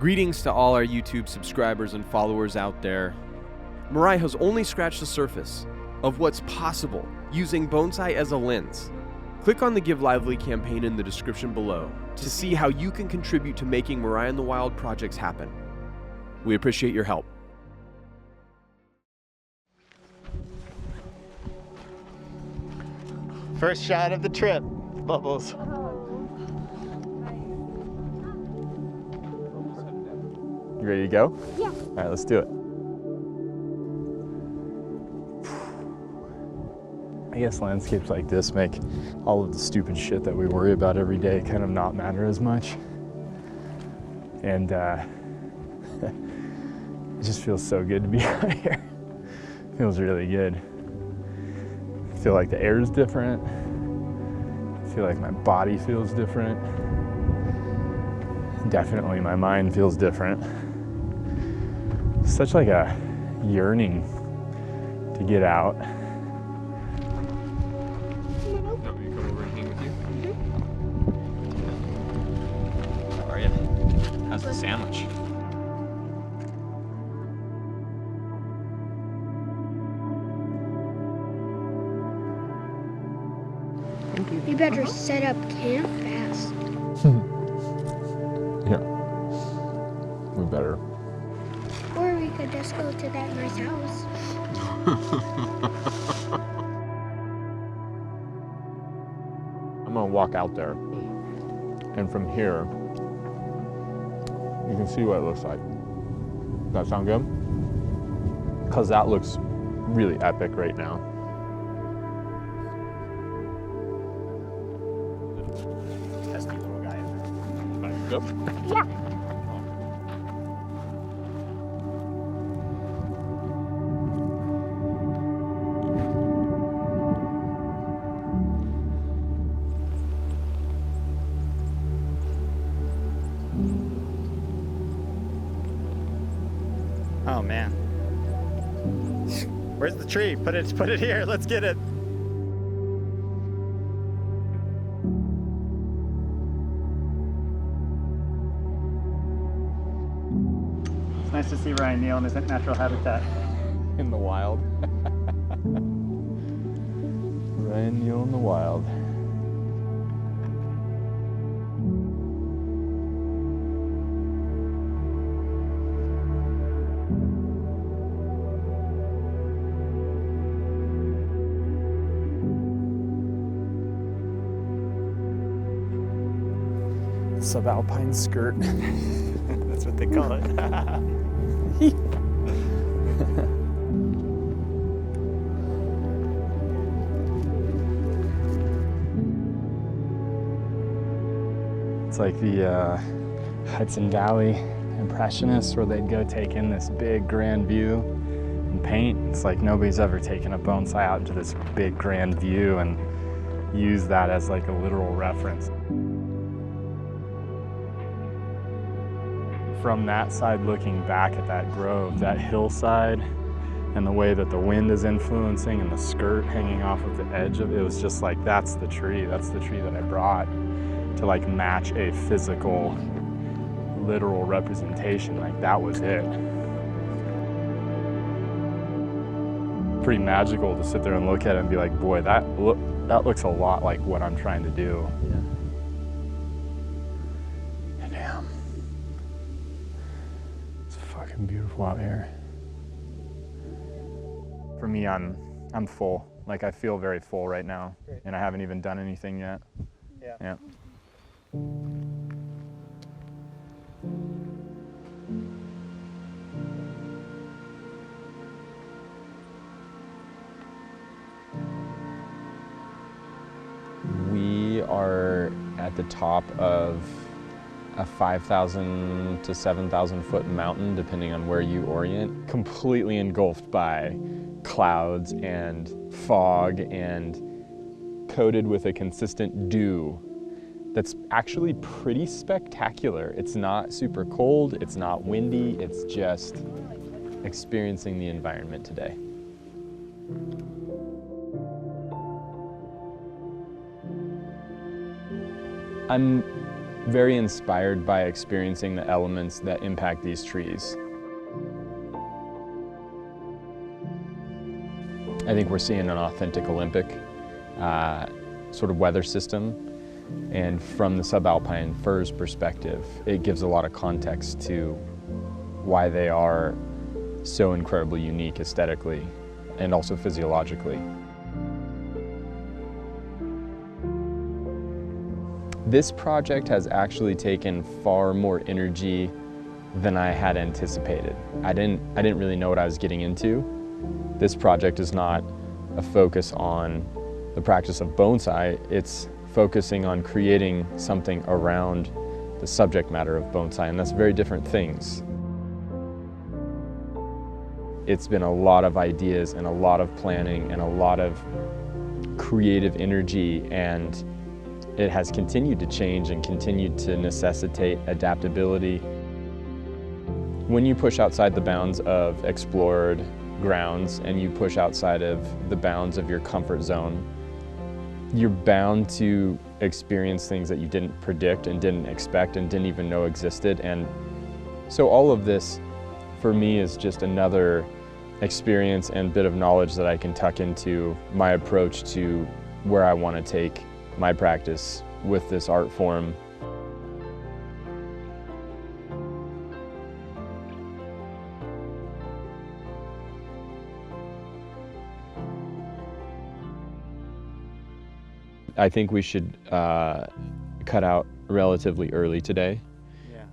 Greetings to all our YouTube subscribers and followers out there. Mirai has only scratched the surface of what's possible using bonsai as a lens. Click on the Give Lively campaign in the description below to see how you can contribute to making Mirai in the Wild projects happen. We appreciate your help. First shot of the trip, Bubbles. You ready to go? Yeah. All right, let's do it. I guess landscapes like this make all of the stupid shit that we worry about every day kind of not matter as much. And it just feels so good to be out here. Feels really good. I feel like the air is different. I feel like my body feels different. Definitely my mind feels different. Such like a yearning to get out. How are you? How's the sandwich? Thank you. You better set up camp fast. Yeah. We better. Or we could just go to that nice house. I'm gonna walk out there, and from here, you can see what it looks like. Does that sound good? Because that looks really epic right now. Testy little guy in there. Good? Yeah. Oh man. Where's the tree? Put it here. Let's get it. It's nice to see Ryan Neal in his natural habitat. In the wild. Ryan Neal in the wild. Subalpine skirt. That's what they call it. It's like the Hudson Valley Impressionists where they'd go take in this big grand view and paint. It's like nobody's ever taken a bonsai out into this big grand view and use that as like a literal reference. From that side looking back at that grove, that hillside, and the way that the wind is influencing and the skirt hanging off of the edge of it, was just like, that's the tree that I brought to like match a physical, literal representation. Like that was it. Pretty magical to sit there and look at it and be like, boy, that looks a lot like what I'm trying to do. Yeah. Damn. It's fucking beautiful out here. For me, I'm full. Like I feel very full right now. Great. And I haven't even done anything yet. Yeah. We are at the top of a 5,000 to 7,000 foot mountain, depending on where you orient, completely engulfed by clouds and fog and coated with a consistent dew that's actually pretty spectacular. It's not super cold, it's not windy, it's just experiencing the environment today. I'm very inspired by experiencing the elements that impact these trees. I think we're seeing an authentic Olympic sort of weather system, and from the subalpine firs perspective, it gives a lot of context to why they are so incredibly unique aesthetically and also physiologically. This project has actually taken far more energy than I had anticipated. I didn't really know what I was getting into. This project is not a focus on the practice of bonsai, it's focusing on creating something around the subject matter of bonsai, and that's very different things. It's been a lot of ideas and a lot of planning and a lot of creative energy, and it has continued to change and continued to necessitate adaptability. When you push outside the bounds of explored grounds and you push outside of the bounds of your comfort zone, you're bound to experience things that you didn't predict and didn't expect and didn't even know existed. And so all of this for me is just another experience and bit of knowledge that I can tuck into my approach to where I want to take my practice with this art form. I think we should cut out relatively early today,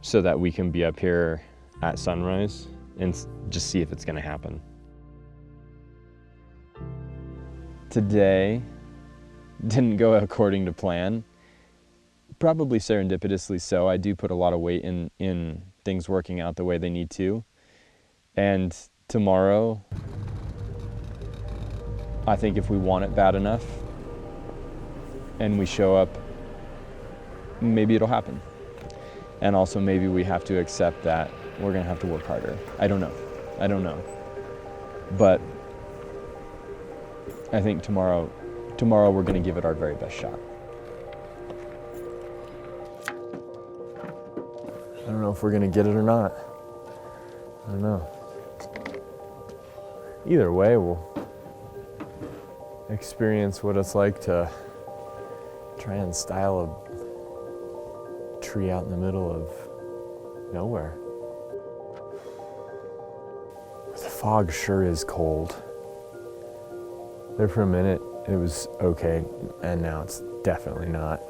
so that we can be up here at sunrise and just see if it's going to happen. Today didn't go according to plan, probably serendipitously so. I do put a lot of weight in things working out the way they need to. And tomorrow, I think if we want it bad enough and we show up, maybe it'll happen. And also maybe we have to accept that we're gonna have to work harder. I don't know. But I think tomorrow we're gonna give it our very best shot. I don't know if we're gonna get it or not. I don't know. Either way, we'll experience what it's like to try and style a tree out in the middle of nowhere. The fog sure is cold. There for a minute, it was okay, and now it's definitely not.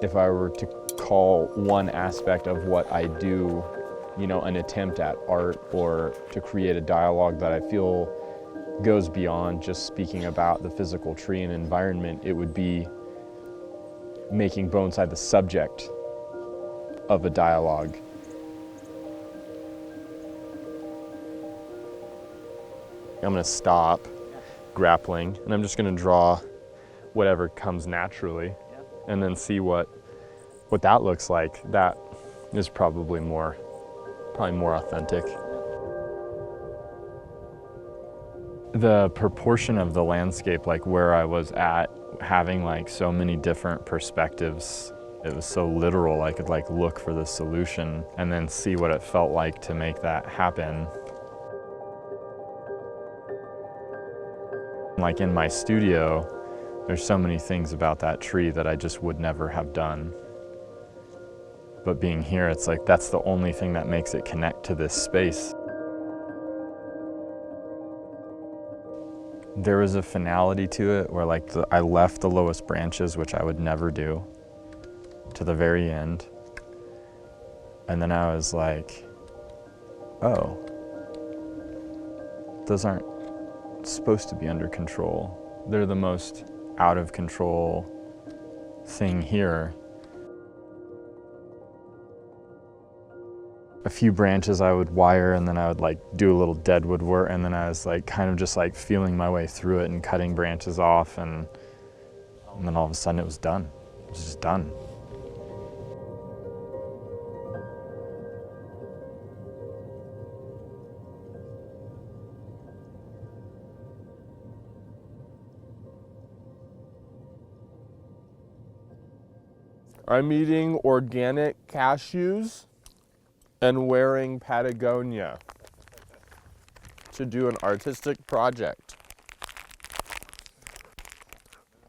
If I were to call one aspect of what I do, an attempt at art or to create a dialogue that I feel goes beyond just speaking about the physical tree and environment, it would be making bonsai the subject of a dialogue. I'm gonna stop grappling and I'm just gonna draw whatever comes naturally and then see what that looks like. That is probably more authentic. The proportion of the landscape, like where I was at, having like so many different perspectives, it was so literal. I could like look for the solution and then see what it felt like to make that happen. Like in my studio, there's so many things about that tree that I just would never have done. But being here, it's like that's the only thing that makes it connect to this space. There was a finality to it where like I left the lowest branches, which I would never do, to the very end. And then I was like, oh, those aren't supposed to be under control. They're the most out of control thing here. A few branches I would wire and then I would like do a little deadwood work, and then I was like kind of just like feeling my way through it and cutting branches off, and then all of a sudden it was done. It was just done. I'm eating organic cashews and wearing Patagonia to do an artistic project.